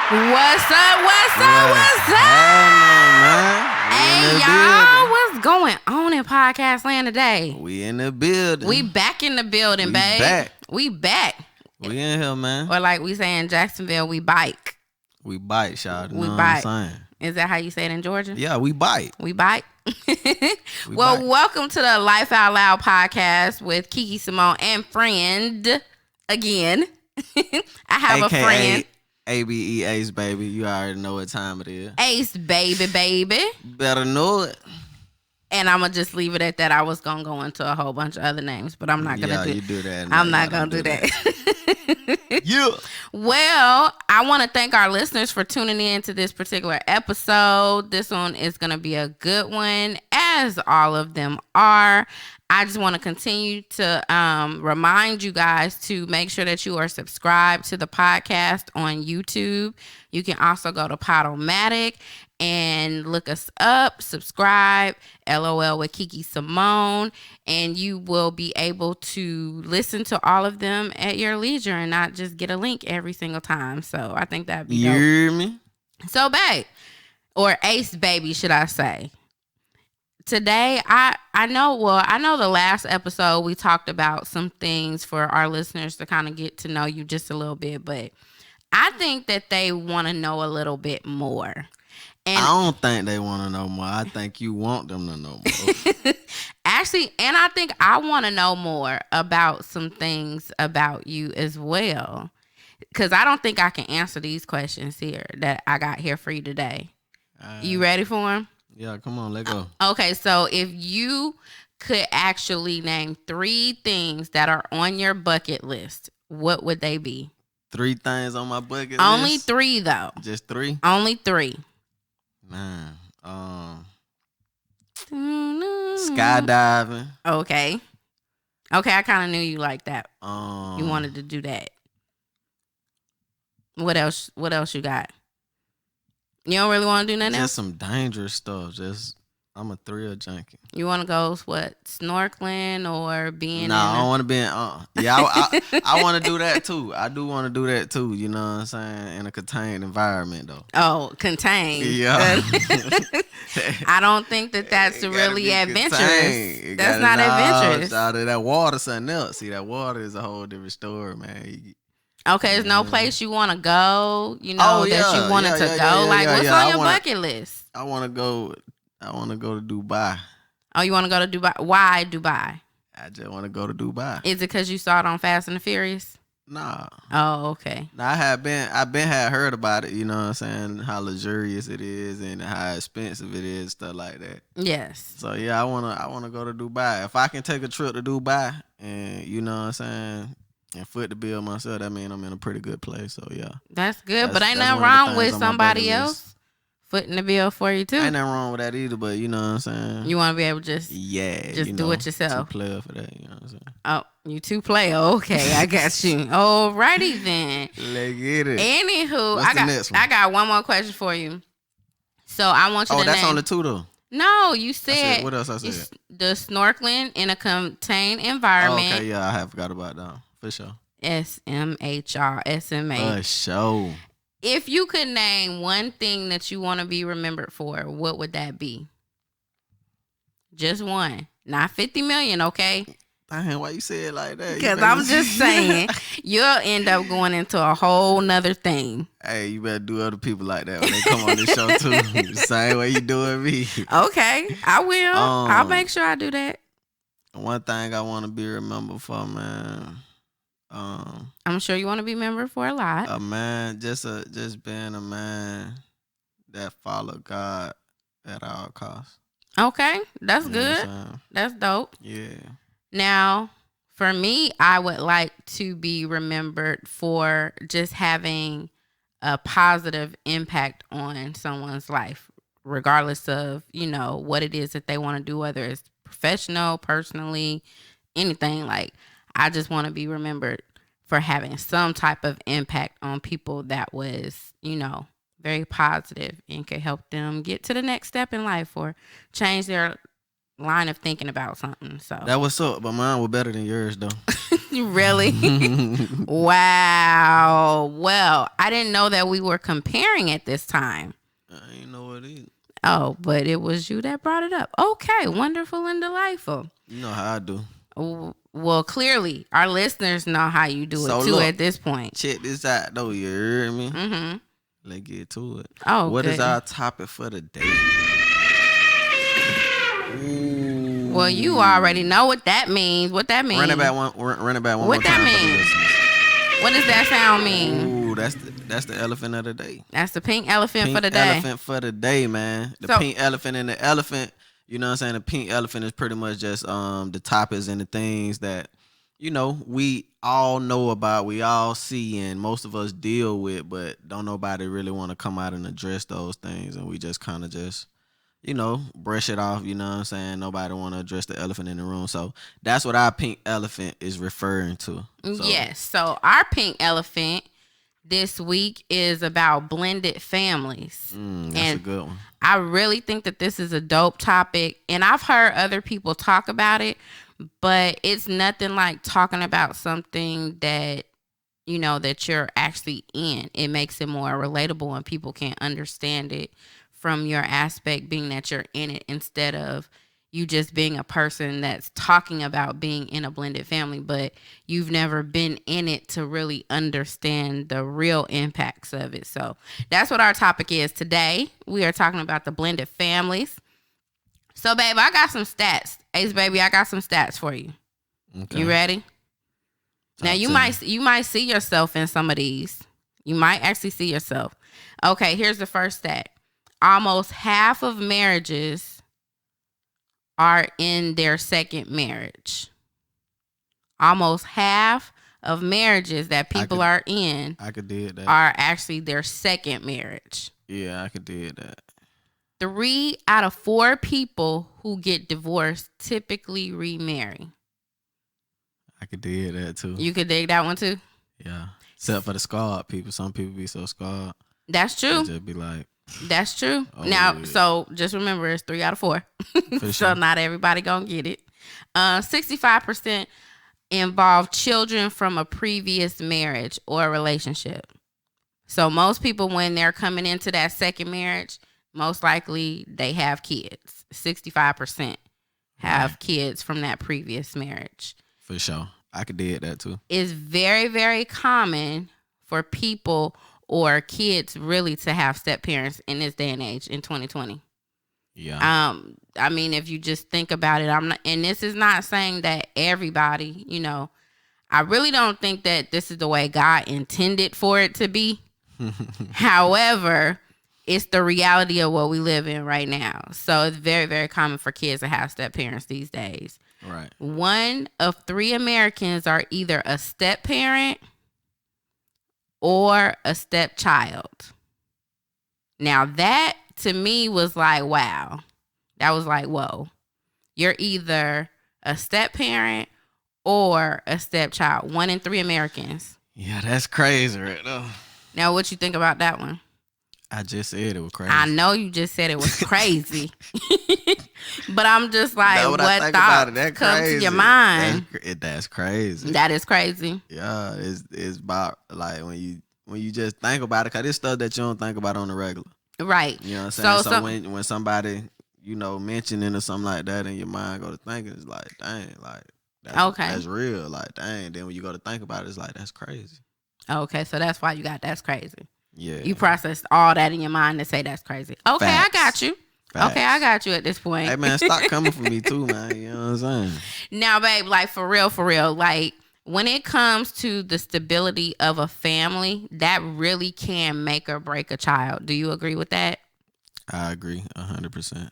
What's up? Hey, y'all, what's going on in podcast land today? We in the building. We back in the building, babe. We back. We in here, man. Or like we say in Jacksonville, we bike. We bite, y'all. We bite. Is that how you say it in Georgia? Yeah, we bite. We bite. Welcome to the Life Out Loud podcast with Kiki Simone and friend again. I have AKA a friend. ABE Ace, baby. You already know what time it is. Ace, baby. Better know it. And I'm going to just leave it at that. I was going to go into a whole bunch of other names, but I'm not going to do you do that. I'm not going to do that. Yeah. Well, I want to thank our listeners for tuning in to this particular episode. This one is going to be a good one, as all of them are. I just want to continue to remind you guys to make sure that you are subscribed to the podcast on YouTube. You can also go to Podomatic and look us up, subscribe, LOL with Kiki Simone, and you will be able to listen to all of them at your leisure and not just get a link every single time. So I think that'd be dope. You hear me? So, babe, or Ace, baby, should I say? Today, I know the last episode we talked about some things for our listeners to kind of get to know you just a little bit, but I think that they want to know a little bit more. And I don't think they want to know more. I think you want them to know more. Actually, and I think I want to know more about some things about you as well, because I don't think I can answer these questions here that I got here for you today. You ready for them? Yeah, come on, let's go. Okay, so if you could actually name 3 things that are on your bucket list, what would they be? 3 things on my bucket list? Only 3, though. Just 3? Only 3. Man, skydiving. Okay, I kind of knew you like that. You You wanted to do that. What else you got? You don't really want to do nothing else? Just some dangerous stuff. I'm a thrill junkie. You want to go, snorkeling or being I don't want to be in, I want to do that too. I do want to do that too, you know what I'm saying? In a contained environment though. Oh, contained. Yeah. I don't think that's really adventurous. That's not adventurous. Out of that water, something else. See, that water is a whole different story, man. Okay, there's no place you want to go, that you wanted to go. What's on your bucket list? I want to go to Dubai. Oh, you want to go to Dubai? Why Dubai? I just want to go to Dubai. Is it because you saw it on Fast and the Furious? Nah. Oh, okay. Now, I've heard about it, you know what I'm saying, how luxurious it is and how expensive it is, stuff like that. Yes. So yeah, I wanna go to Dubai. If I can take a trip to Dubai and you know what I'm saying, and foot the bill myself, that means I'm in a pretty good place. So yeah. That's good. But ain't nothing wrong with somebody else footing the bill for you too. Ain't nothing wrong with that either, but you know what I'm saying. You want to be able to just do it yourself. Too player for that, you know what I'm saying. Oh, you too player. Okay, I got you. Alrighty then. Let's get it. Anywho, What's I got one more question for you. So I want you to that's name. on the 2 though. No, you said. What else I said? The snorkeling in a contained environment. Okay, yeah, I have forgot about that. For sure. SMHR. For sure. If you could name one thing that you want to be remembered for, what would that be? Just one. Not 50 million, okay? Dang, why you say it like that? Because I'm just saying, you'll end up going into a whole nother thing. Hey, you better do other people like that when they come on this show too. Same way you doing me. Okay, I will. I'll make sure I do that. One thing I want to be remembered for, man. I'm sure you want to be remembered for a lot. A man, just being a man that followed God at all costs. Okay, that's good. That's dope. Yeah. Now, for me, I would like to be remembered for just having a positive impact on someone's life, regardless of, what it is that they want to do, whether it's professional, personally, anything. Like, I just want to be remembered for having some type of impact on people that was, very positive and could help them get to the next step in life or change their line of thinking about something. So that was up, but mine was better than yours though. Really? Wow. Well, I didn't know that we were comparing at this time. I ain't know what it is. Oh, but it was you that brought it up. Okay, wonderful and delightful. You know how I do. Well, clearly, our listeners know how you do So it, too, look, at this point. Check this out, though. You heard me? Mm-hmm. Let's get to it. Oh, What is good. our topic for the day? Ooh. Well, you already know what that means. What that means. Run it back one What more that time for the mean? listeners. What does that sound mean? Ooh, that's the elephant of the day. That's the pink elephant Pink for the day. elephant for the day, man. The So- pink elephant and the elephant. You know what I'm saying? The pink elephant is pretty much just the topics and the things that, you know, we all know about, we all see, and most of us deal with, but don't nobody really want to come out and address those things, and we just kind of just, you know, brush it off. You know what I'm saying? Nobody want to address the elephant in the room. So that's what our pink elephant is referring to. So, Yes. So our pink elephant this week is about blended families. that's And a good one. I really think that this is a dope topic, and I've heard other people talk about it, but it's nothing like talking about something that, you know, that you're actually in. It makes it more relatable and people can understand it from your aspect, being that you're in it, instead of you just being a person that's talking about being in a blended family, but you've never been in it to really understand the real impacts of it. So that's what our topic is today. We are talking about the blended families. So, babe, I got some stats. Ace, baby, I got some stats for you. Okay. You ready? Now, Talk you to might see yourself in some of these. You might actually see yourself. Okay, here's the first stat. Almost half of marriages are in their second marriage. Almost half of marriages that people are in I could dig that. are actually their second marriage. Yeah, I could dig that. 3 out of 4 people who get divorced typically remarry. I could dig that too. You could dig that one too? Yeah. Except for the scarred people. Some people be so scarred. That's They true. just be like, That's true. Oh, Now, yeah. so just remember, it's 3 out of 4. For So sure. not everybody gonna get it. 65% involve children from a previous marriage or relationship. So most people, when they're coming into that second marriage, most likely they have kids. 65% have kids from that previous marriage. for sure. I could dig that too. It's very, very common for people or kids really to have step parents in this day and age in 2020. Yeah. I mean, if you just think about it, I'm not, and this is not saying that everybody, you know, I really don't think that this is the way God intended for it to be. However, it's the reality of what we live in right now. So it's very, very common for kids to have step parents these days. Right. 1 of 3 Americans are either a step parent or a stepchild. Now that to me was like, wow. That was like, whoa. You're either a step parent or a stepchild. 1 in 3 Americans. Yeah, that's crazy right now. Now, what you think about that one? I just said it was crazy. I know you just said it was crazy. But I'm just like, Now, what I think about thoughts it, that come to crazy. your mind? That's crazy. That is crazy. Yeah, it's about like when you just think about it, cause it's stuff that you don't think about on the regular. Right. You know what I'm saying? So So when somebody, you know, mentioning or something like that, and your mind go to thinking, it's like, dang, like that's real. Like, dang. Then when you go to think about it, it's like, that's crazy. Okay, so that's why you got that's crazy. Yeah. You processed all that in your mind to say that's crazy. Okay, Facts. I got you. Facts. Okay, I got you at this point. Hey man, stop coming for me too, man. You know what I'm saying? Now, babe, like for real, like when it comes to the stability of a family, that really can make or break a child. Do you agree with that? I agree 100%.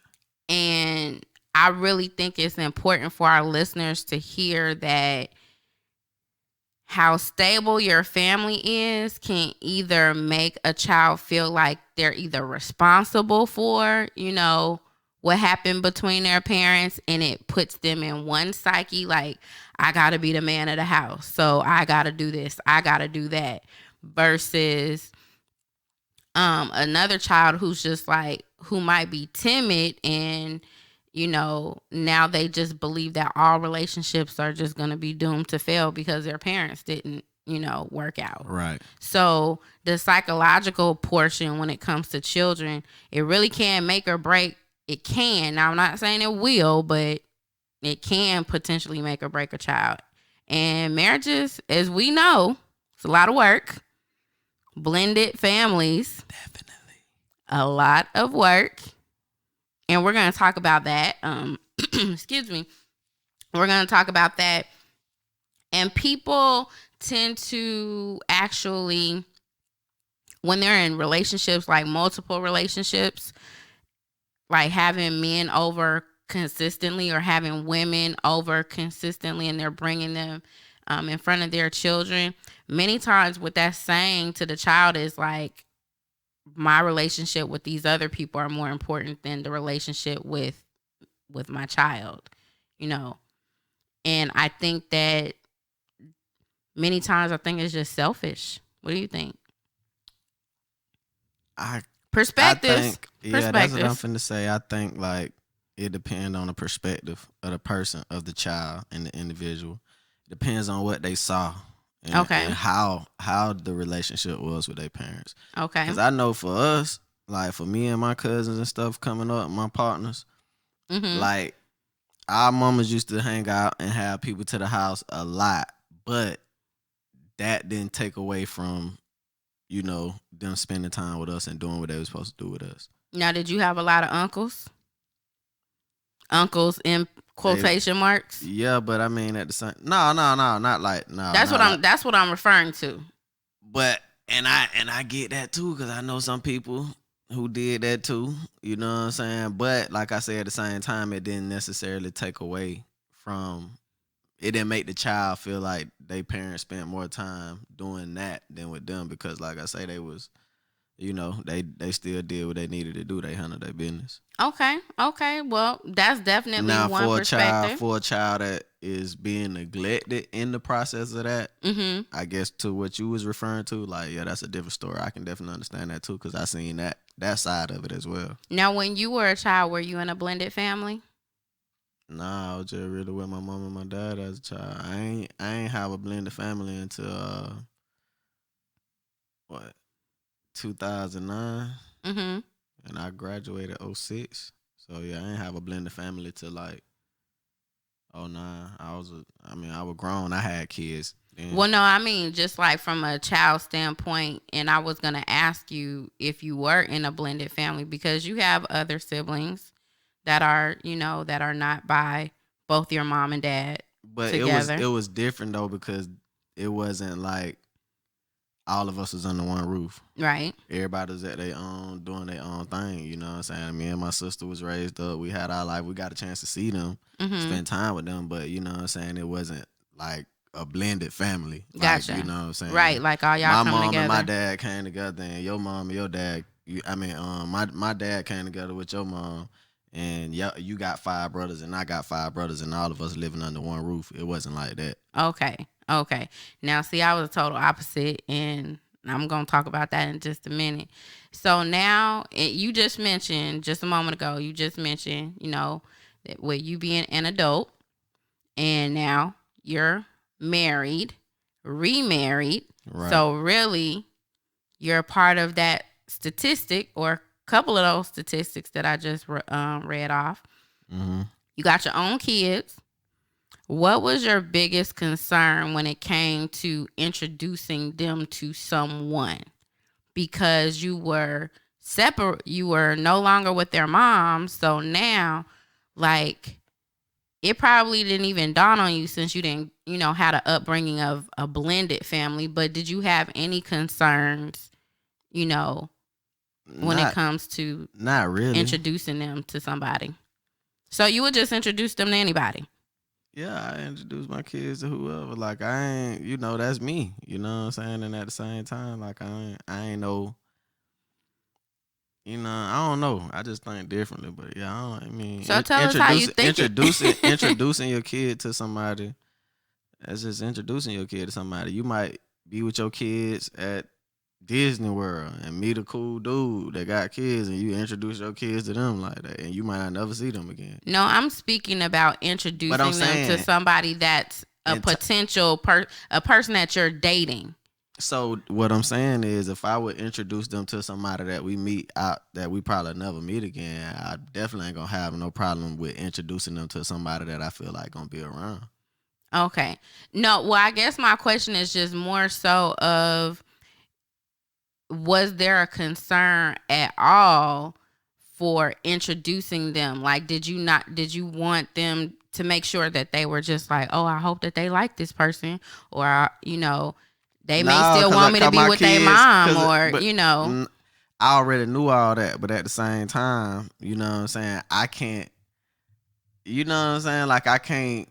And I really think it's important for our listeners to hear that how stable your family is can either make a child feel like they're either responsible for, you know, what happened between their parents, and it puts them in one psyche, like, I got to be the man of the house. So I got to do this. I got to do that. Versus another child who's just like, who might be timid and, now they just believe that all relationships are just going to be doomed to fail because their parents didn't, work out. Right. So the psychological portion when it comes to children, it really can make or break. It can. Now, I'm not saying it will, but it can potentially make or break a child. And marriages, as we know, it's a lot of work. Blended families. Definitely. A lot of work. And we're going to talk about that. Excuse me. We're going to talk about that. And people tend to actually, when they're in relationships, like multiple relationships, like having men over consistently or having women over consistently, and they're bringing them in front of their children. Many times what that's saying to the child is like, my relationship with these other people are more important than the relationship with my child, And I think that many times it's just selfish. What do you think? Perspectives. I think, that's what I'm finna say. I think like it depends on the perspective of the person, of the child, and the individual. It depends on what they saw. And how the relationship was with their parents. Okay. Because I know for us, like for me and my cousins and stuff coming up, my partners, like our mamas used to hang out and have people to the house a lot, but that didn't take away from, them spending time with us and doing what they were supposed to do with us. Now, did you have a lot of uncles? Uncles in quotation marks? Yeah, but I mean at the same not like no. That's what I'm referring to. But and I get that too, because I know some people who did that too. You know what I'm saying? But like I said, at the same time, it didn't necessarily take away from. It didn't make the child feel like their parents spent more time doing that than with them, because like I say, they was, they still did what they needed to do. They handled their business. Okay. Well, that's definitely now, one perspective. For a child that is being neglected in the process of that, I guess to what you was referring to, like, yeah, that's a different story. I can definitely understand that too, because I seen that side of it as well. Now, when you were a child, were you in a blended family? Nah, I was just really with my mom and my dad as a child. I ain't have a blended family until 2009. And I graduated 06. So yeah, I ain't have a blended family till like 09. I was grown. I had kids then. Well, no, I mean just like from a child standpoint, and I was gonna ask you if you were in a blended family, because you have other siblings that are, that are not by both your mom and dad. But together. it was different though, because it wasn't like all of us was under one roof. Right. Everybody was at their own, doing their own thing. You know what I'm saying? Me and my sister was raised up. We had our life. We got a chance to see them, spend time with them. But you know what I'm saying? It wasn't like a blended family. Gotcha. Like, you know what I'm saying? Right. Like all y'all come together. My mom and my dad came together, and your mom and your dad. My dad came together with your mom. And you got 5 brothers, and I got 5 brothers, and all of us living under one roof. It wasn't like that. Okay. Now, see, I was a total opposite, and I'm going to talk about that in just a minute. So now, you just mentioned, just a moment ago, that with you being an adult, and now you're married, remarried. Right. So really, you're a part of that statistic, or couple of those statistics that I just read off. You got your own kids. What was your biggest concern when it came to introducing them to someone? Because you were separate, you were no longer with their mom. So now, like, it probably didn't even dawn on you, since you didn't, had an upbringing of a blended family. But did you have any concerns, when it comes to not really introducing them to somebody? So you would just introduce them to anybody? Yeah, I introduce my kids to whoever. Like, I ain't, that's me. You know what I'm saying? And at the same time, like, I ain't know, I don't know. I just think differently. But yeah, so tell us how you think introducing your kid to somebody, that's just introducing your kid to somebody. You might be with your kids at Disney World and meet a cool dude that got kids, and you introduce your kids to them like that, and you might not never see them again. No, I'm speaking about introducing them to somebody that's a potential a person that you're dating. So what I'm saying is, if I would introduce them to somebody that we meet out that we probably never meet again, I definitely ain't gonna have no problem with introducing them to somebody that I feel like gonna be around. Okay. No, well, I guess my question is just more so of, was there a concern at all for introducing them? Like, did you want them to make sure that they were just like, oh, I hope that they like this person, or they may still want me to be with their mom, or I already knew all that, but at the same time, you know what I'm saying, I can't, you know what I'm saying, like I can't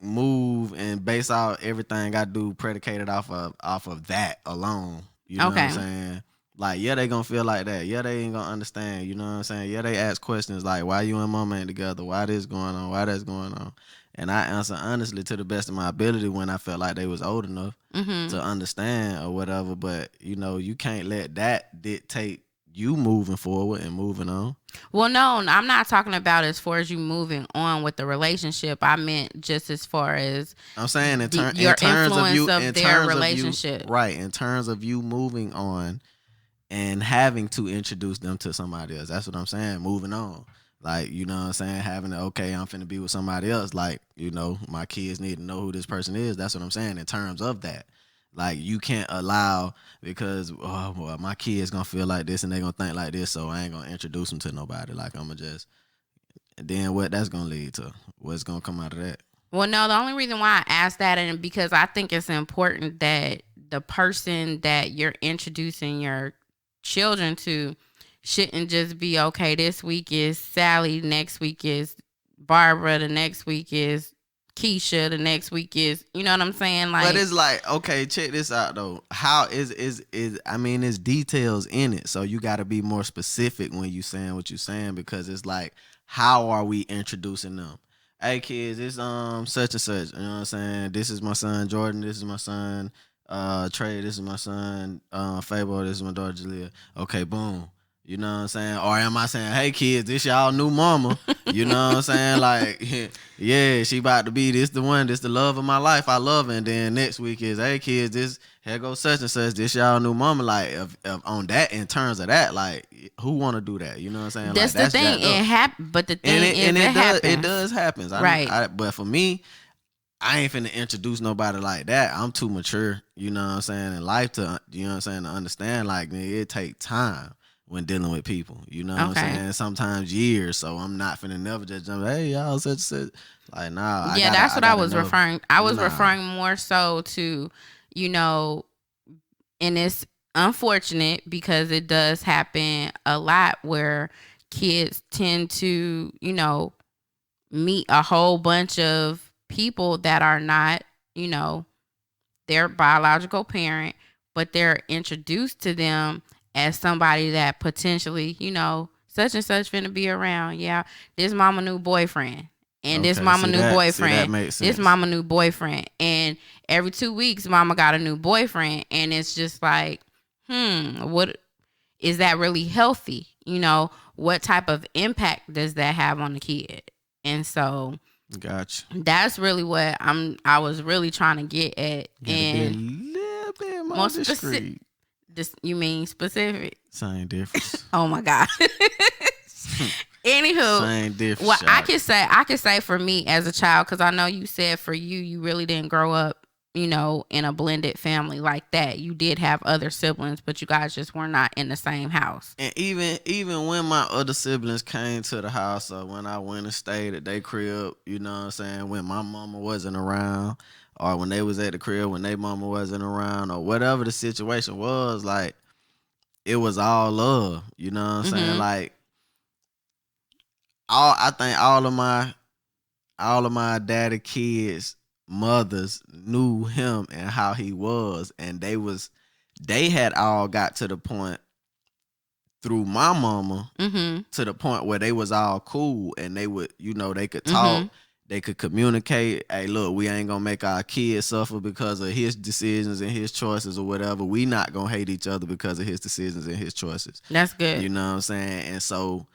move and base out everything I do predicated off of that alone. You know what I'm saying? Like, yeah, they gonna feel like that. Yeah, they ain't gonna understand. You know what I'm saying? Yeah, they ask questions like, why you and mama ain't together? Why this going on? Why that's going on? And I answer honestly to the best of my ability when I felt like they was old enough to understand or whatever. But, you can't let that dictate you moving forward and moving on. Well, no, I'm not talking about as far as you moving on with the relationship. I meant just as far as I'm saying in terms of their relationship. Right, in terms of you moving on and having to introduce them to somebody else. That's what I'm saying, moving on. Like, you know what I'm saying, having I'm finna be with somebody else. Like, my kids need to know who this person is. That's what I'm saying in terms of that. Like, you can't allow, because, my kid's gonna feel like this and they gonna think like this, so I ain't gonna introduce them to nobody. Like, I'm gonna just, and then what that's gonna lead to? What's gonna come out of that? Well, no, the only reason why I asked that, and because I think it's important that the person that you're introducing your children to shouldn't just be, okay, this week is Sally, next week is Barbara, the next week is Keisha, the next week is, you know what I'm saying? Like, but it's like, okay, check this out though. How is I mean, there's details in it, so you got to be more specific when you saying what you're saying, because it's like, how are we introducing them? Hey kids, it's such and such. You know what I'm saying? This is my son Jordan. This is my son Trey. This is my son Fabo. This is my daughter Jalea. Okay, boom. You know what I'm saying? Or am I saying, hey kids, this y'all new mama? You know what I'm saying? Like, yeah, she about to be this the one, this the love of my life. I love her. And then next week is, hey kids, this here goes such and such, this y'all new mama. Like, if on that, in terms of that, like, who want to do that? You know what I'm saying? That's like, the thing. It happens, but the thing it does happen. Right. But for me, I ain't finna introduce nobody like that. I'm too mature, you know what I'm saying, in life to, you know what I'm saying, to understand, like, it take time when dealing with people, you know what I'm saying? Sometimes years, so I'm not finna never just jump, hey, y'all, such. Like, nah. Yeah, that's what I was referring. I was referring more so to, and it's unfortunate because it does happen a lot where kids tend to, meet a whole bunch of people that are not, their biological parent, but they're introduced to them as somebody that potentially, such and such finna be around. Yeah, this mama new boyfriend. And this mama new boyfriend. This mama new boyfriend. And every 2 weeks, mama got a new boyfriend. And it's just like, what is that really healthy? What type of impact does that have on the kid? And so gotcha. That's really what I was really trying to get at. And be a little bit more discreet. You mean specific? Same difference. Oh my God. Anywho, same difference. Well, I can say for me as a child, because I know you said for you really didn't grow up, in a blended family like that. You did have other siblings, but you guys just were not in the same house. And even when my other siblings came to the house, or when I went and stayed at their crib, you know what I'm saying, when my mama wasn't around, or when they was at the crib when their mama wasn't around, or whatever the situation was, like, it was all love. You know what I'm saying? Like, I think all of my daddy kids' mothers knew him and how he was, and they had all got to the point through my mama to the point where they was all cool, and they would, they could talk. they could communicate, hey, look, we ain't gonna make our kids suffer because of his decisions and his choices or whatever. We not gonna hate each other because of his decisions and his choices. That's good. You know what I'm saying? And so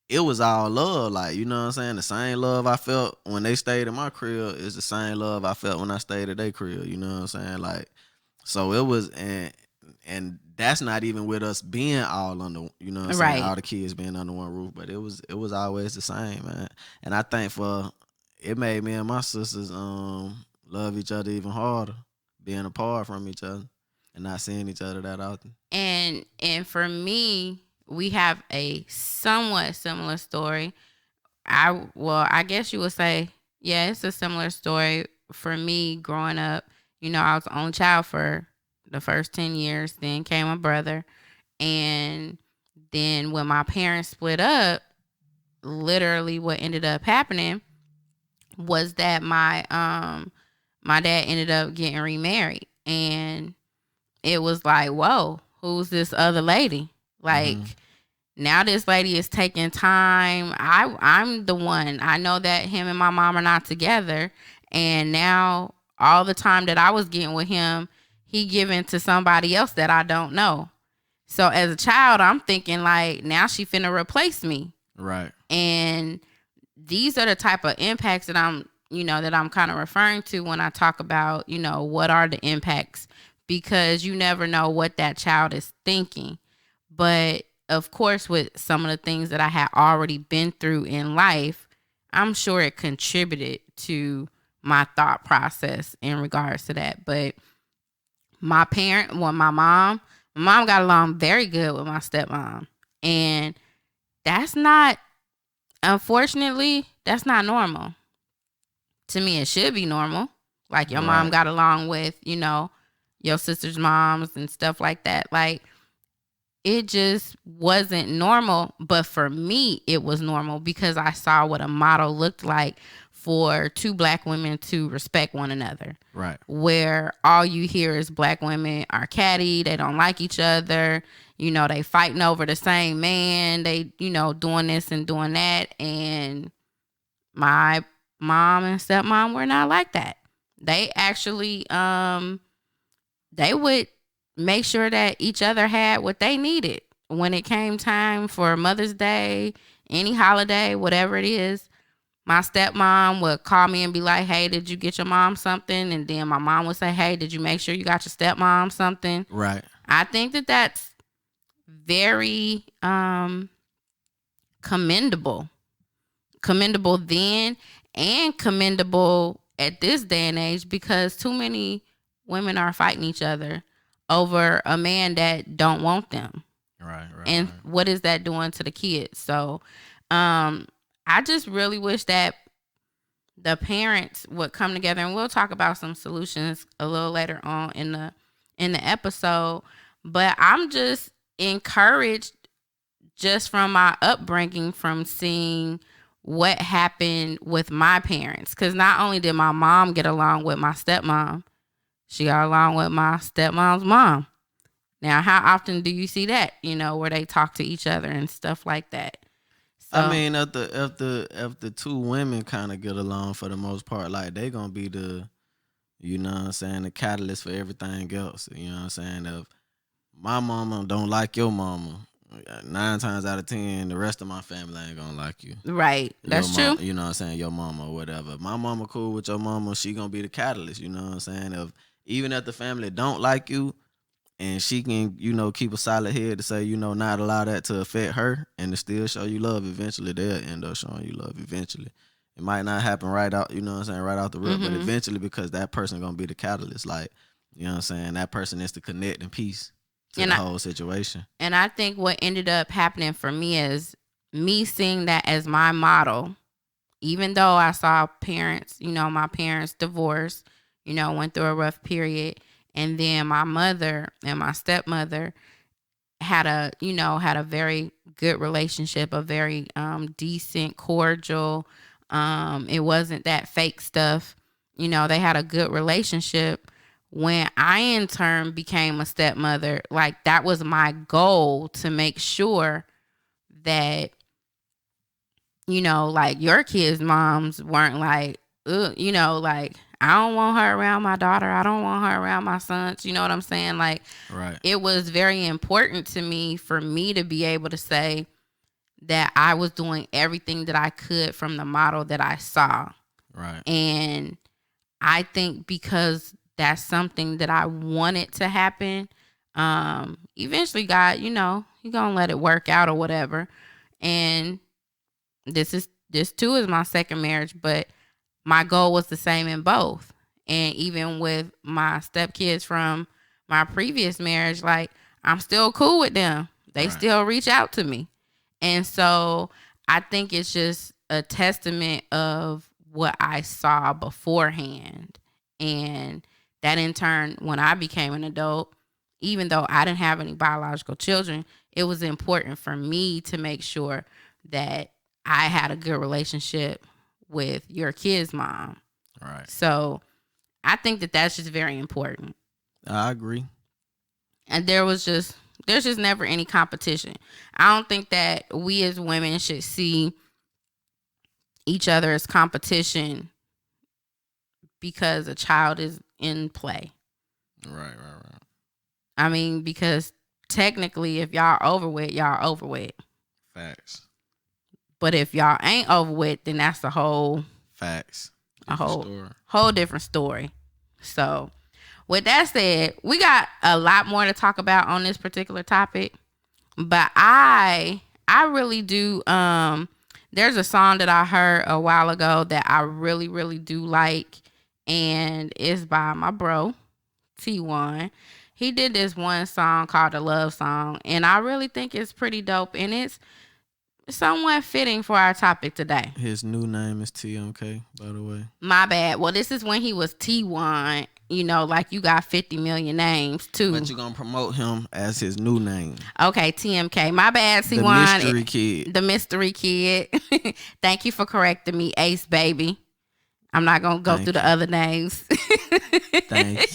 it was all love, like, you know what I'm saying? The same love I felt when they stayed in my crib is the same love I felt when I stayed at their crib. You know what I'm saying? Like, so it was, and that's not even with us being all under, you know what I'm saying? Right. All the kids being under one roof, but it was always the same, man. And I think it made me and my sisters love each other even harder, being apart from each other and not seeing each other that often. And for me, we have a somewhat similar story. I guess you would say, yeah, it's a similar story. For me, growing up, I was the only child for the first 10 years. Then came my brother, and then when my parents split up, literally what ended up happening was that my dad ended up getting remarried, and it was like, whoa, who's this other lady? Like, now this lady is taking time. I'm the one. I know that him and my mom are not together, and now all the time that I was getting with him, he giving to somebody else that I don't know. So as a child, I'm thinking like, now she finna replace me. Right. And these are the type of impacts that I'm kind of referring to when I talk about, what are the impacts, because you never know what that child is thinking. But of course, with some of the things that I had already been through in life, I'm sure it contributed to my thought process in regards to that. But my mom got along very good with my stepmom. And unfortunately, that's not normal. To me, it should be normal. Like your mom got along with, your sister's moms and stuff like that. Like, it just wasn't normal. But for me, it was normal because I saw what a model looked like for two black women to respect one another. Right. Where all you hear is black women are catty. They don't like each other. They fighting over the same man. They, doing this and doing that. And my mom and stepmom were not like that. They actually, they would make sure that each other had what they needed when it came time for Mother's Day, any holiday, whatever it is. My stepmom would call me and be like, hey, did you get your mom something? And then my mom would say, hey, did you make sure you got your stepmom something? Right. I think that that's very commendable. Commendable then and commendable at this day and age, because too many women are fighting each other over a man that don't want them. Right. And what is that doing to the kids? So I just really wish that the parents would come together, and we'll talk about some solutions a little later on in the episode. But I'm just encouraged just from my upbringing, from seeing what happened with my parents. Because not only did my mom get along with my stepmom, she got along with my stepmom's mom. Now, how often do you see that, where they talk to each other and stuff like that? So, I mean, if the two women kind of get along for the most part, like, they gonna be the, the catalyst for everything else. You know what I'm saying? If my mama don't like your mama, 9 times out of 10, the rest of my family ain't gonna like you. Right. That's true. You know what I'm saying? Your mama or whatever. If my mama cool with your mama, she gonna be the catalyst. You know what I'm saying? Even if the family don't like you, and she can, keep a solid head to say, not allow that to affect her and to still show you love, eventually they'll end up showing you love eventually. It might not happen right out, right out the rip, but eventually, because that person gonna be the catalyst. Like, that person is to connect in peace to the whole situation. And I think what ended up happening for me is me seeing that as my model, even though I saw parents, my parents divorced, went through a rough period. And then my mother and my stepmother had a very good relationship, a very decent, cordial. It wasn't that fake stuff. They had a good relationship. When I in turn became a stepmother, like, that was my goal, to make sure that, like, your kids' moms weren't like you know, like, I don't want her around my daughter. I don't want her around my sons. You know what I'm saying? Like, Right. it was very important to me for me to be able to say that I was doing everything that I could from the model that I saw. Right. And I think because that's something that I wanted to happen, eventually God, you know, He gonna let it work out or whatever. And this too is my second marriage, but my goal was the same in both. And even with my stepkids from my previous marriage, like, I'm still cool with them. They Right. still reach out to me. And so I think it's just a testament of what I saw beforehand. And that in turn, when I became an adult, even though I didn't have any biological children, it was important for me to make sure that I had a good relationship with your kid's mom. Right. So I think that that's just very important. I agree. And there's just never any competition. I don't think that we as women should see each other as competition because a child is in play. Right. I mean, because technically if y'all over with, y'all over with. Facts. But if y'all ain't over with, then that's a whole Facts. whole different story. So with that said, we got a lot more to talk about on this particular topic. But I really do. There's a song that I heard a while ago that I really, really do like. And it's by my bro, T1. He did this one song called The Love Song. And I really think it's pretty dope. And it's somewhat fitting for our topic today. His new name is TMK, by the way. My bad. Well, this is when he was T1. You know, like, you got 50 million names too. But you're gonna promote him as his new name. Okay, TMK. My bad, T1. The mystery kid. The mystery kid. Thank you for correcting me, Ace Baby. I'm not gonna go through the other names. Thank you.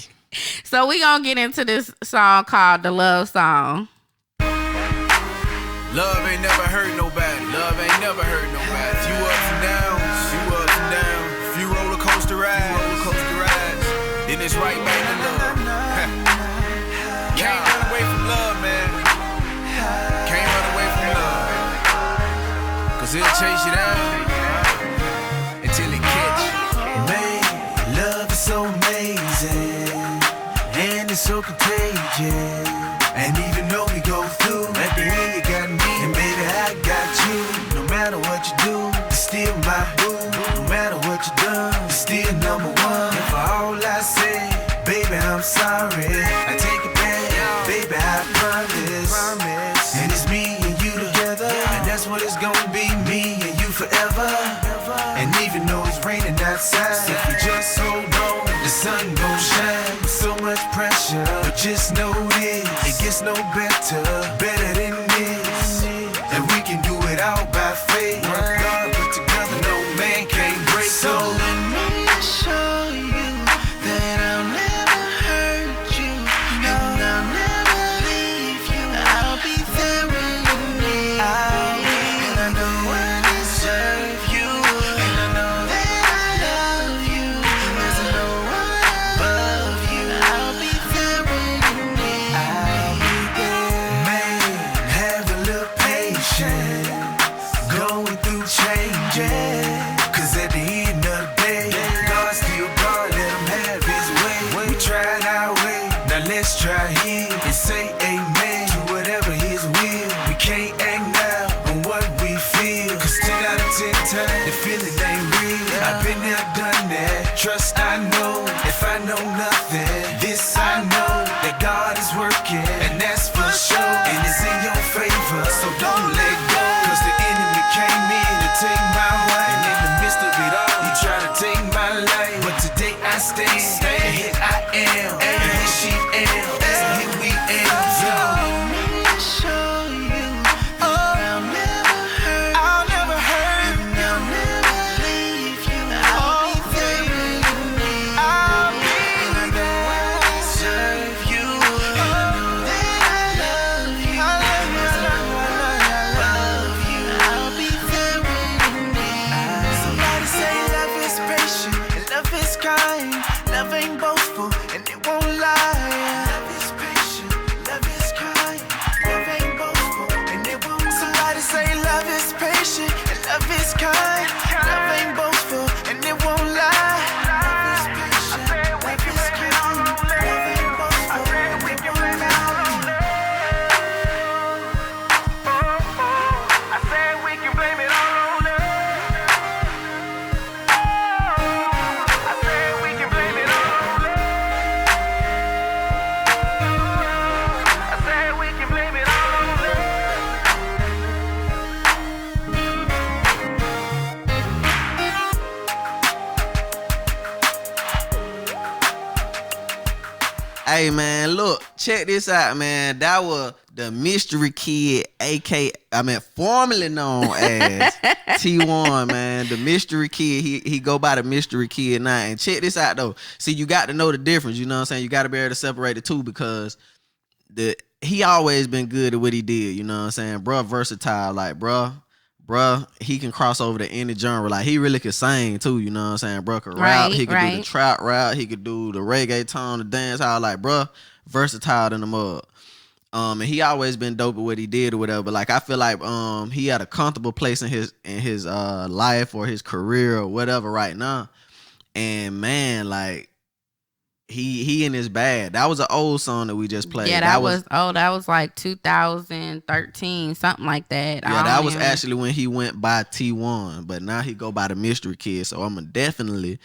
So we gonna get into this song called The Love Song. Love ain't never hurt nobody. Love ain't never hurt nobody. Few ups and downs. Few roller coaster rides. Then it's right back to love. Can't run away from love, man. Can't run away from love. Cause it'll chase you down until it catch you. Man, love is so amazing, and it's so contagious. And even though we go through, at the end you got me, and baby I got you. No matter what you do, you're still my boo. No matter what you done, you're still number one. And for all I say, baby I'm sorry. I take it back, baby I promise. And it's me and you together, and that's what it's gonna be, me and you forever. And even though it's raining outside, if we just hold on, the sun gon' shine. With so much pressure, but just know this, it gets no better than this. And we can do it all by faith. Work hard, put together, no man can't break. So let me show you that I'll never hurt you, and I'll never leave you. I'll be there when you need me, and I know I deserve you, and I know that I love you. There's no one above you. I'll be there when you need me. I'll be there. Man, have a little patience, going through changes. Cause at the end of the day, God's still God, let him have his way. We tried our way, now let's try his and say amen to whatever his will. We can't act now on what we feel, cause 10 out of 10 times the feeling ain't real. I've been there, done that, trust I know. If I know nothing, this I know, that God is working, and that's for sure. And it's in your favor, so don't let go. Cause the enemy came in to take my wife, and in the midst of it all, he tried to take my life. But today I stand, and here I am, and here she am, and here we am. Let me show you, I'll never hurt you, I'll never leave you. I'll be there when you need me. I'll be there. I deserve you, and I know that I love you. I'll be there when you need me. Somebody say love is patient. Hey man, look, check this out, man. That was the Mystery Kid, formerly known as T1, man. The Mystery Kid, he go by the Mystery Kid now. And check this out though. See, you got to know the difference. You know what I'm saying? You got to be able to separate the two because he always been good at what he did. You know what I'm saying? Bruh, versatile, like bruh, he can cross over to any genre. Like he really could sing too, you know what I'm saying? Bruh could rap, he could do the trap rap, he could do the reggaeton, the dance hall. Like bruh, versatile in the mud. And he always been dope at what he did or whatever. But like I feel like he had a comfortable place in his life or his career or whatever right now. And man, like he in his bag. That was an old song that we just played. Yeah, that was like 2013, something like that. Yeah, that was actually when he went by T1, but now he go by the Mystery Kid. So I'm gonna definitely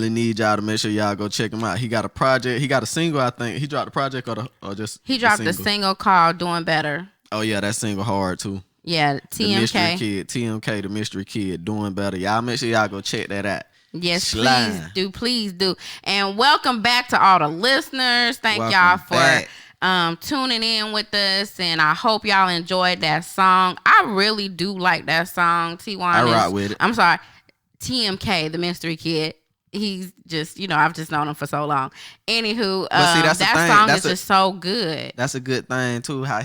need y'all to make sure y'all go check him out. He got a project. He got a single. I think he dropped a project or just he dropped a single called "Doing Better." Oh yeah, that single hard too. Yeah, TMK. The Mystery Kid, TMK, the Mystery Kid, Doing Better. Y'all make sure y'all go check that out. Yes, please do. And welcome back to all the listeners. Thank y'all for tuning in with us, and I hope y'all enjoyed that song. I really do like that song. I rock with it. I'm sorry, TMK, the Mystery Kid. He's just, I've just known him for so long. Anywho, that song is just so good. That's a good thing too. How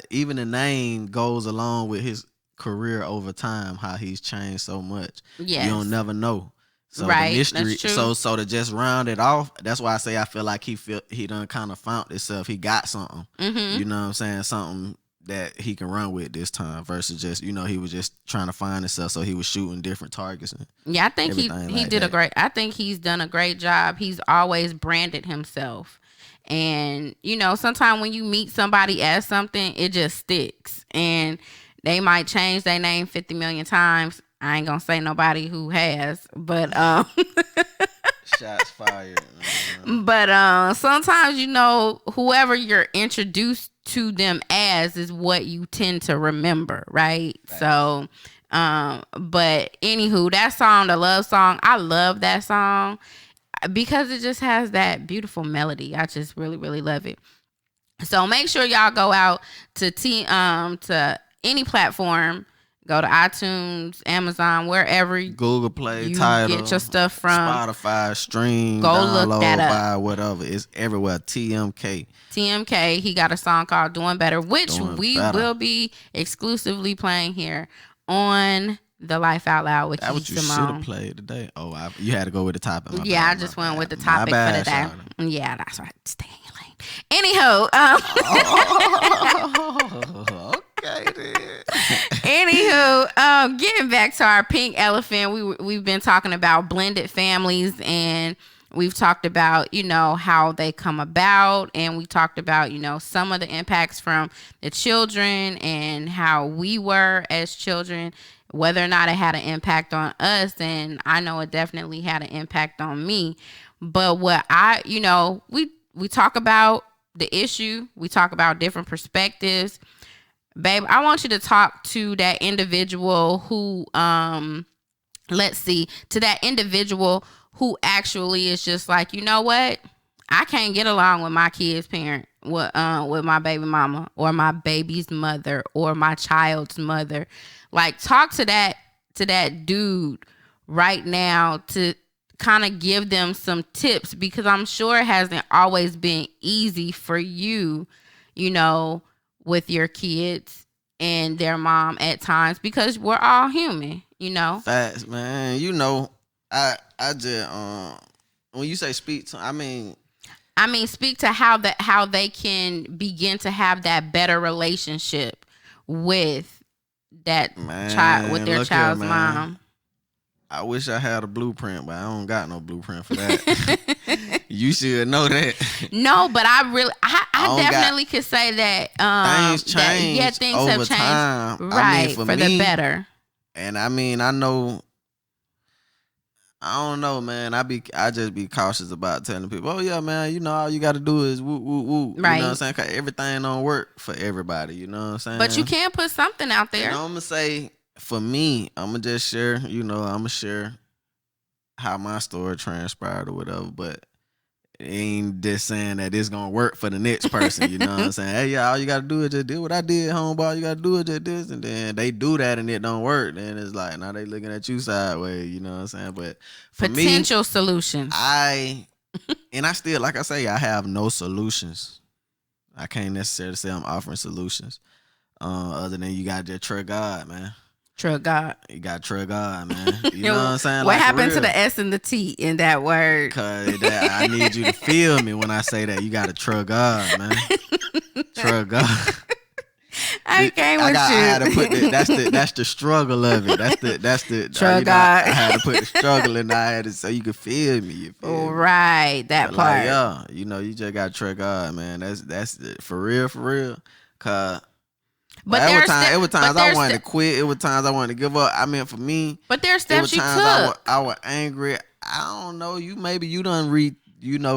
even the name goes along with his career over time. How he's changed so much. Yes. You don't never know. So right, the mystery, that's true. so to just round it off, that's why I say I feel like he done kind of found himself. He got something, you know what I'm saying? Something that he can run with this time versus just, he was just trying to find himself. So he was shooting different targets. And yeah, I think I think he's done a great job. He's always branded himself. And, sometimes when you meet somebody as something, it just sticks. And they might change their name 50 million times. I ain't gonna say nobody who has, but shots fired. But sometimes whoever you're introduced to them as is what you tend to remember, right? So, but anywho, that song, the love song, I love that song because it just has that beautiful melody. I just really, really love it. So make sure y'all go out to any platform. Go to iTunes, Amazon, wherever Google Play, you Tidal, get your stuff from. Spotify, stream, go download, look that up. Buy, whatever. It's everywhere. TMK. He got a song called "Doing Better," which will be exclusively playing here on the Life Out Loud with Keith Simone. That what you should have played today. Oh, you had to go with the topic. I just went with the topic for today. Yeah, that's right. Stay in your lane. Anyhow, okay then. Anywho, getting back to our pink elephant, we've been talking about blended families, and we've talked about how they come about, and we talked about some of the impacts from the children and how we were as children, whether or not it had an impact on us. And I know it definitely had an impact on me. But what we talk about the issue, we talk about different perspectives. Babe, I want you to talk to that individual who, who actually is just like, you know what? I can't get along with my kid's parent, with my baby mama or my baby's mother or my child's mother. Like, talk to that dude right now to kind of give them some tips, because I'm sure it hasn't always been easy for you, with your kids and their mom at times, because we're all human, Facts, man. I just when you say speak to, I mean speak to how they can begin to have that better relationship with that child, with their child's mom. I wish I had a blueprint, but I don't got no blueprint for that. You should know that. No, but I definitely could say that things change. Things over have changed, time. right, for the better. And I know. I don't know, man. I just be cautious about telling people, oh yeah, man, all you got to do is woo woo woo. Right. You know what I'm saying? 'Cause everything don't work for everybody. You know what I'm saying? But you can put something out there. I'm gonna say, for me, I'm gonna just share. I'm gonna share how my story transpired or whatever. But ain't just saying that it's gonna work for the next person. You know what I'm saying? Hey, yeah, all you gotta do is just do what I did, homeboy. You gotta do it just this, and then they do that and it don't work. Then it's like now they looking at you sideways. You know what I'm saying? But for Potential me, solutions. I still, like I say, I have no solutions. I can't necessarily say I'm offering solutions. Other than you gotta just trust God, man. Trust God. You gotta trust God, man. You know what I'm saying? What Like, happened to the S and the T in that word? Cause I need you to feel me when I say that. You gotta trust God, man. Trust God. I came with you. I had to put that's the struggle of it. That's the trust God. I had to put the struggle in. I had to so you could feel me. You feel me? Right, that But part. like, yeah, you just gotta trust God, man. That's for real. Cause But it there's was times I wanted to quit. It was times I wanted to give up. I mean, for me, but there's it was steps you times took. I was angry. I don't know. Maybe you done read.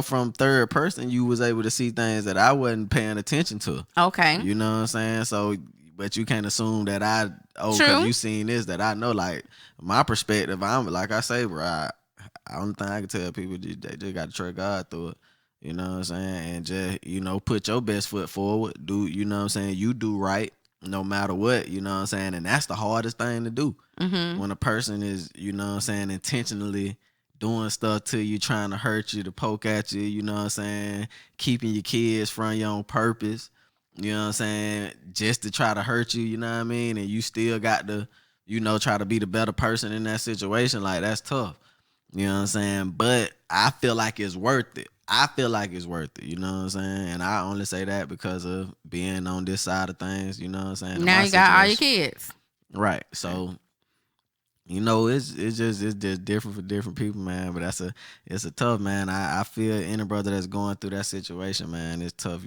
From third person, you was able to see things that I wasn't paying attention to. Okay. You know what I'm saying? So, but you can't assume that True. because you seen this that I know. Like my perspective, I'm like I say, bro. I only thing I can tell people they just got to trust God through it. You know what I'm saying? And just put your best foot forward. Do you know what I'm saying? You do right no matter what. You know what I'm saying? And that's the hardest thing to do when a person is intentionally doing stuff to you, trying to hurt you, to poke at you, you know what I'm saying? Keeping your kids from you on purpose, you know what I'm saying? Just to try to hurt you, you know what I mean? And you still got to, try to be the better person in that situation. Like, that's tough. You know what I'm saying? But I feel like it's worth it. You know what I'm saying? And I only say that because of being on this side of things, you know what I'm saying? Now you got all your kids. Right. So, it's just different for different people, man. But it's a tough, man. I feel any brother that's going through that situation, man, it's tough.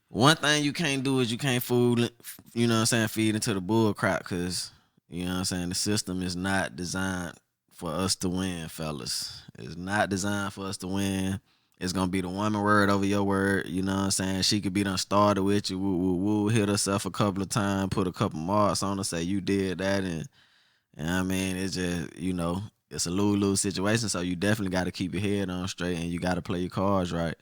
One thing you can't do is you can't feed into the bull crap, because, the system is not designed for us to win, fellas. It's not designed for us to win. It's going to be the woman word over your word, you know what I'm saying? She could be done started with you, woo, hit herself a couple of times, put a couple marks on her, say you did that, and I mean, it's just, it's a lose-lose situation, so you definitely got to keep your head on straight, and you got to play your cards right.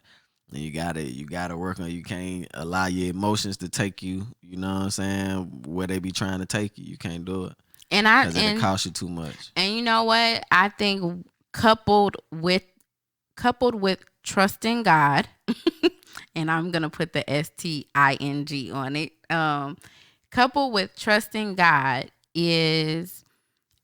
And you gotta work on. You can't allow your emotions to take you. You know what I'm saying? Where they be trying to take you, you can't do it. And it costs you too much. And you know what? I think coupled with trusting God, and I'm gonna put the STING on it. Coupled with trusting God is,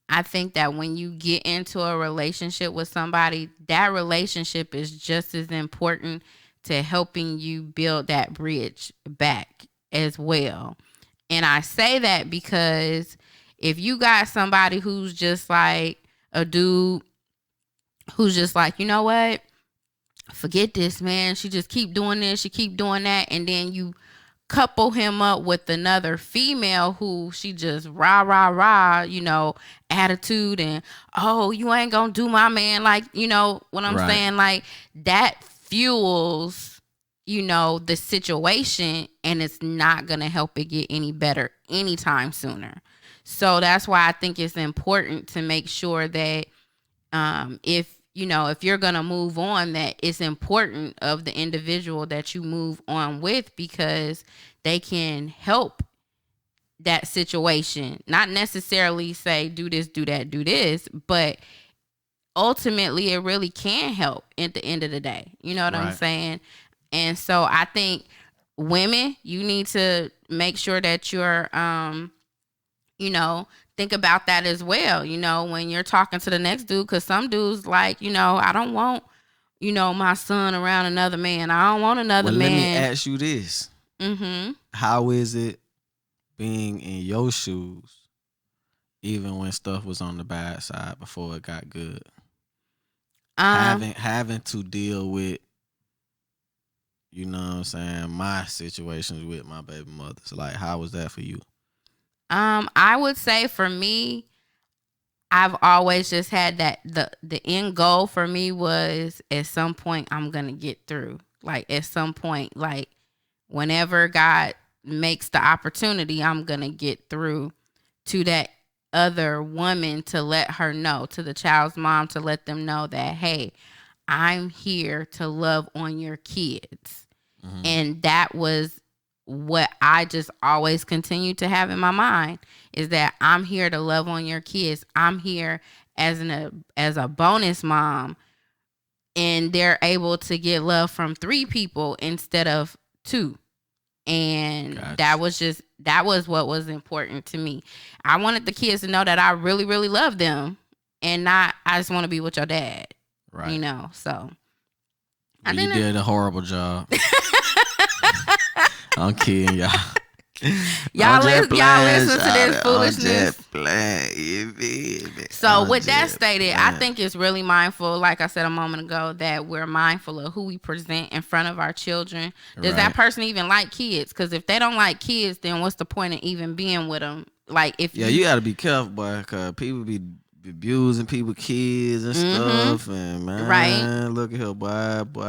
I think that when you get into a relationship with somebody, that relationship is just as important to helping you build that bridge back as well. And I say that because if you got somebody who's just like a dude who's just like, you know what? Forget this, man. She just keep doing this. She keep doing that. And then you couple him up with another female who she just rah, attitude and, oh, you ain't gonna do my man, like, what I'm right. saying? Like, that fuels, the situation, and it's not gonna help it get any better anytime sooner. So that's why I think it's important to make sure that if you're going to move on, that it's important of the individual that you move on with, because they can help that situation. Not necessarily say, do this, do that, do this, but ultimately it really can help at the end of the day. You know what I'm saying? And so I think women, you need to make sure that you're, think about that as well, when you're talking to the next dude, because some dudes like, I don't want, my son around another man. I don't want another man. Let me ask you this. Mm-hmm. How is it being in your shoes, even when stuff was on the bad side before it got good? Having to deal with, my situations with my baby mothers. Like, how was that for you? I would say for me, I've always just had that the end goal for me was, at some point I'm gonna get through. Like, at some point, like, whenever God makes the opportunity, I'm gonna get through to that other woman, to let her know, to the child's mom, to let them know that, hey, I'm here to love on your kids. And that was what I just always continued to have in my mind, is that I'm here to love on your kids. I'm here as a bonus mom, and they're able to get love from 3 people instead of 2. And Gotcha. that was what was important to me. I wanted the kids to know that I really, really love them, and not I just want to be with your dad. Right. You know, so Well, you did a horrible job. I'm kidding, y'all. Y'all listen to this foolishness. So with that stated, I think it's really mindful, like I said a moment ago, that we're mindful of who we present in front of our children. Does that person even like kids? Because if they don't like kids, then what's the point of even being with them? Like if you got to be careful, boy, because people be abusing people's kids and stuff, and man, look at her, boy,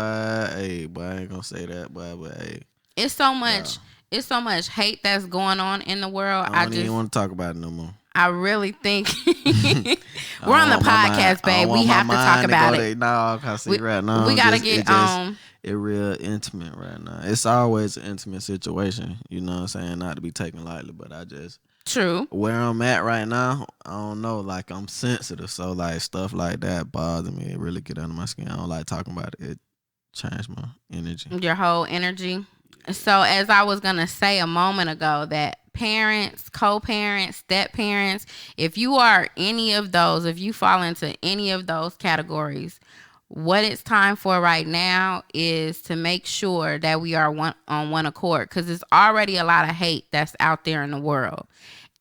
hey, boy, I ain't gonna say that, boy, but hey, it's so much. It's so much hate that's going on in the world. I don't even want to talk about it no more. I really think we're on the podcast, babe. We have to talk about it. No, I see right now. We gotta get It's real intimate right now. It's always an intimate situation. You know what I'm saying? Not to be taken lightly, but I just true. Where I'm at right now, I don't know. Like I'm sensitive, so like stuff like that bothers me. It really get under my skin. I don't like talking about it. It changed my energy. Your whole energy. So as I was going to say a moment ago, that parents, co-parents, step-parents, if you are any of those, if you fall into any of those categories, what it's time for right now is to make sure that we are on one accord, because there's already a lot of hate that's out there in the world.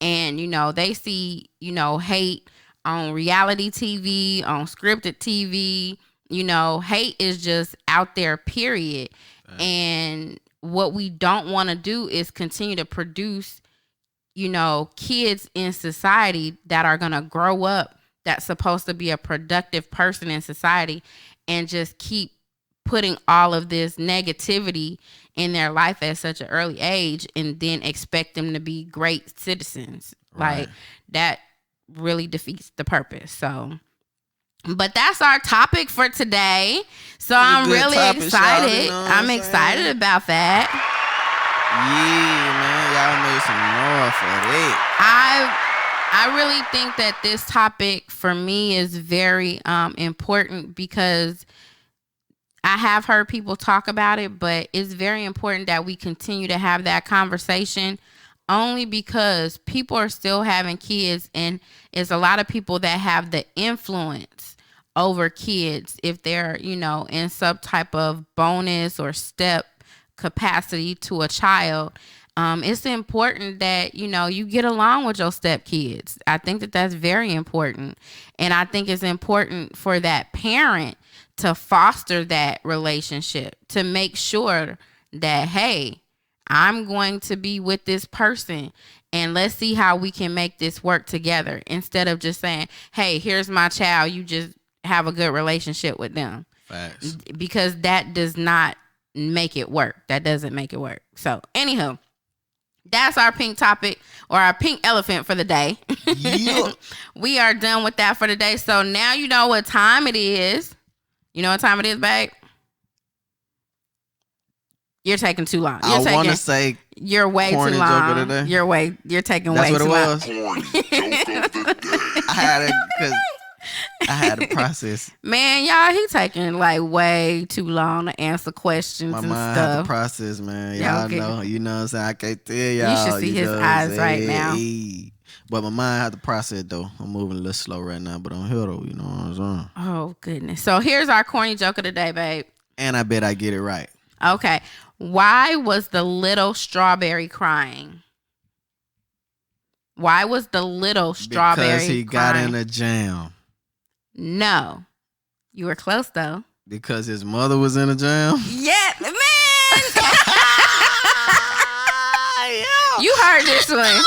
And, you know, they see, you know, hate on reality TV, on scripted TV. You know, hate is just out there, period. And what we don't want to do is continue to produce, you know, kids in society that are going to grow up, that's supposed to be a productive person in society, and just keep putting all of this negativity in their life at such an early age, and then expect them to be great citizens. Right. Like that really defeats the purpose. So, but that's our topic for today. So I'm really excited. I'm excited about that. Yeah, man. Y'all made some noise for that. I really think that this topic for me is very important, because I have heard people talk about it, but it's very important that we continue to have that conversation, only because people are still having kids, and it's a lot of people that have the influence over kids if they're, you know, in some type of bonus or step capacity to a child. It's important that, you know, you get along with your step kids. I think that that's very important. And I think it's important for that parent to foster that relationship, to make sure that, hey, I'm going to be with this person, and let's see how we can make this work together, instead of just saying, hey, here's my child, you just have a good relationship with them. Facts. Because that does not make it work. That doesn't make it work. So, anywho, that's our pink topic, or our pink elephant for the day. Yeah. We are done with that for the day. So now you know what time it is. You know what time it is, babe? You're taking too long. I want to say you're way too corny joke of the long. day. You're taking That's way what too it long. was. I had it because I had to process. Man, y'all, he taking like way too long to answer questions My and mind had to stuff. process, man. Yeah, Y'all okay. know. You know what I'm saying? I can't tell y'all. should see his know what I'm eyes right saying? now. Hey. But my mind had to process, though. I'm moving a little slow right now, but I'm here, though. You know what I'm saying? Oh, goodness. So here's our corny joke of the day, babe. And I bet I get it right. Okay. Why was the little strawberry crying? Why was the little strawberry Because he got crying? in a jam. No. You were close, though. Because his mother was in a jam. Yeah, man. You heard this one.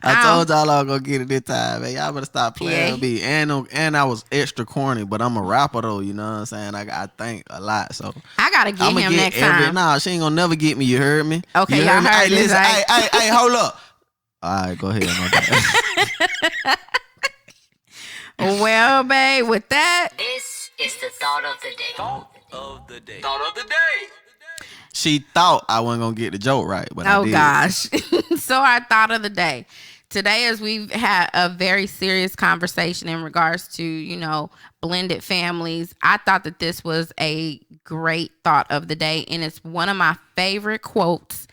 I told y'all I was gonna get it this time, man. Y'all better stop playing with me. And I was extra corny, but I'm a rapper though. You know what I'm saying? I think a lot, so I gotta get him next time. Nah, she ain't gonna never get me. You heard me? Okay, you y'all me? heard Hey, this, listen, right? hey, hold up. All right, go ahead. My bad. Well, babe, with that, Thought of the day. Thought of the day. She thought I wasn't gonna get the joke right, but I Oh did. gosh. So our thought of the day. Today, as we've had a very serious conversation in regards to, you know, blended families, I thought that this was a great thought of the day. And it's one of my favorite quotes.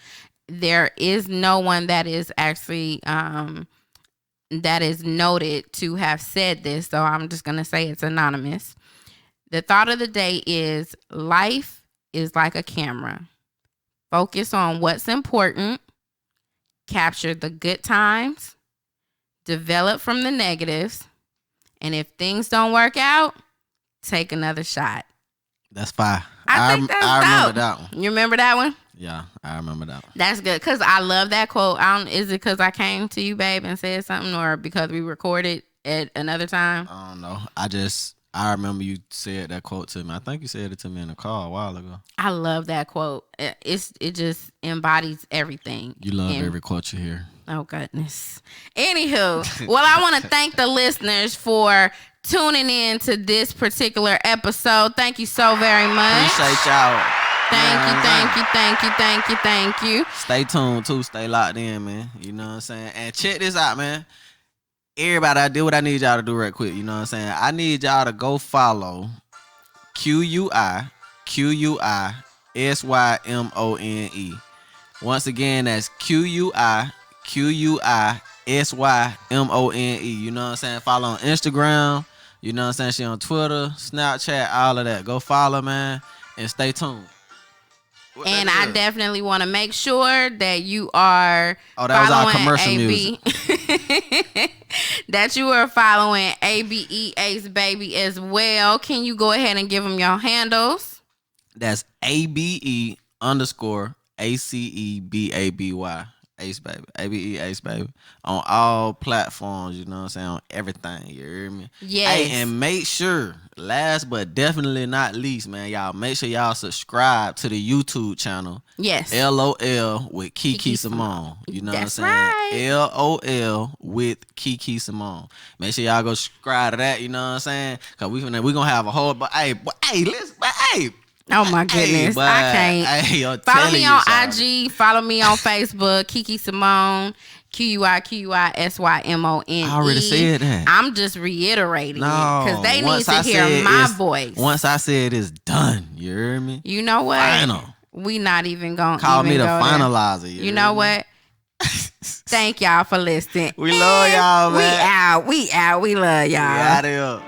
There is no one that is actually that is noted to have said this. So I'm just going to say it's anonymous. The thought of the day is life is like a camera. Focus on what's important. Capture the good times, develop from the negatives, and if things don't work out, take another shot. That's fine. I think that's I remember dope. that one. You remember that one? Yeah, I remember that one. That's good because I love that quote. Is it because I came to you, babe, and said something, or because we recorded at another time? I don't know. I remember you said that quote to me. I think you said it to me in the car a while ago. I love that quote. It just embodies everything. You love And- every quote you hear. Oh, goodness. Anywho, well, I want to thank the listeners for tuning in to this particular episode. Thank you so very much. Appreciate y'all. Thank you. Stay tuned too. Stay locked in, man. You know what I'm saying? And check this out, man. Everybody, I did what I need y'all to do right quick. You know what I'm saying? I need y'all to go follow QUISYMONE. Once again, that's QUISYMONE. You know what I'm saying? Follow on Instagram. You know what I'm saying? She on Twitter, Snapchat, all of that. Go follow, man, and stay tuned. What And that I is? definitely want to make sure that you are Oh, that was our following commercial AB. That you are following ABE Ace Baby as well. Can you go ahead and give them your handles? That's ABE_ACEBABY. Ace Baby. ABE Ace Baby. On all platforms, you know what I'm saying? On everything. You hear me? Yes. Hey, and make sure, last but definitely not least, man, y'all make sure y'all subscribe to the YouTube channel. Yes. LOL with Kiki Kiki Simone. You know That's what I'm saying? right. LOL with Kiki Simone. Make sure y'all go subscribe to that, you know what I'm saying? Cause we gonna have a whole hey. Oh my goodness. boy, I can't. Hey, I'm Follow telling me you, on shawty. IG. Follow me on Facebook. Kiki Simone. QUISYMONE. I already said that. I'm just reiterating No, it because they need once to I hear said my it's- voice. Once I said it's done, you hear me? You know what? Final. We not even gonna Call even me the go there. finalizer. You know hear me? what? Thank y'all for listening. We love y'all, man. We out. We love y'all. We out of here.